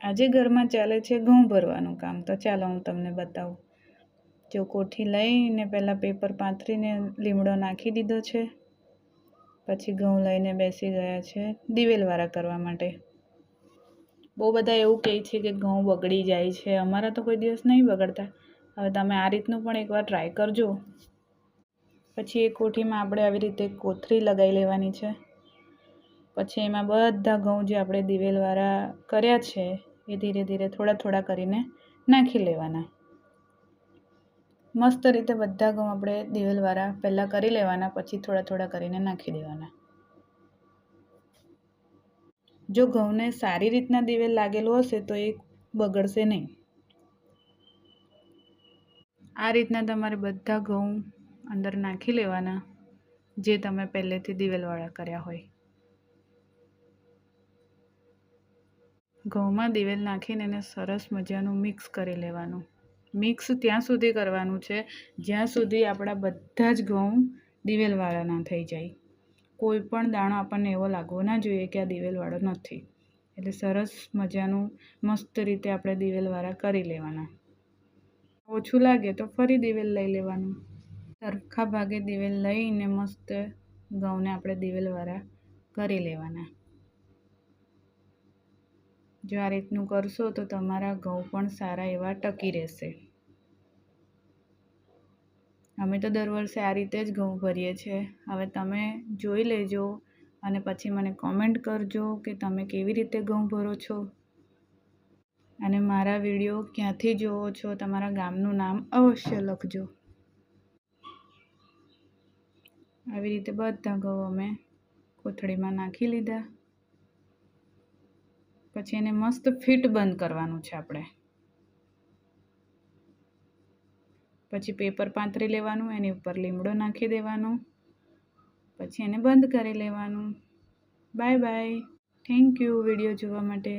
આજે ઘરમાં ચાલે છે ઘઉં ભરવાનું કામ. તો ચાલો હું તમને બતાવું. જો કોઠી લઈને પહેલાં પેપર પાથરીને લીમડો નાખી દીધો છે. પછી ઘઉં લઈને બેસી ગયા છે દિવેલવાળા કરવા માટે. બહુ બધા એવું કહે છે કે ઘઉં બગડી જાય છે. અમારા તો કોઈ દિવસ નહીં બગડતા. હવે તમે આ રીતનું પણ એકવાર ટ્રાય કરજો. પછી એ કોઠીમાં આપણે આવી રીતે કોથળી લગાવી લેવાની છે. પછી એમાં બધા ઘઉં જે આપણે દિવેલવાળા કર્યા છે એ ધીરે ધીરે થોડા થોડા કરીને નાખી લેવાના. મસ્ત રીતે બધા ઘઉં આપણે દિવેલવાળા પહેલાં કરી લેવાના, પછી થોડા થોડા કરીને નાખી દેવાના. જો ઘઉંને સારી રીતના દિવેલ લાગેલું હશે તો એ બગડશે નહીં. આ રીતના તમારે બધા ઘઉં અંદર નાખી લેવાના જે તમે પહેલેથી દિવેલવાળા કર્યા હોય. ઘઉંમાં દિવેલ નાખીને એને સરસ મજાનું મિક્સ કરી લેવાનું. મિક્સ ત્યાં સુધી કરવાનું છે જ્યાં સુધી આપણા બધા જ ઘઉં દિવેલવાળા ના થઈ જાય. કોઈ પણ દાણો આપણને એવો લાગવો ના જોઈએ કે આ દિવેલવાળો નથી. એટલે સરસ મજાનું મસ્ત રીતે આપણે દિવેલવાળા કરી લેવાના. ઓછું લાગે તો ફરી દિવેલ લઈ લેવાનું. સરખા ભાગે દિવેલ લઈને મસ્ત ઘઉંને આપણે દિવેલવાળા કરી લેવાના. જો આ રીતનું કરશો તો તમારા ઘઉં પણ સારા એવા ટકી રહેશે. અમે તો દર વર્ષે આ રીતે જ ઘઉં ભરીએ છીએ. હવે તમે જોઈ લેજો અને પછી મને કોમેન્ટ કરજો કે તમે કેવી રીતે ઘઉં ભરો છો. અને મારા વિડીયો ક્યાંથી જોવો છો તમારા ગામનું નામ અવશ્ય લખજો. આવી રીતે બધા ઘઉં અમે કોથળીમાં નાખી લીધા. પછી એને મસ્ત ફિટ બંધ કરવાનું છે આપણે. પછી પેપર પાથરી લેવાનું, એની ઉપર લીમડો નાખી દેવાનો. પછી એને બંધ કરી લેવાનું. Bye bye. Thank you video જોવા માટે.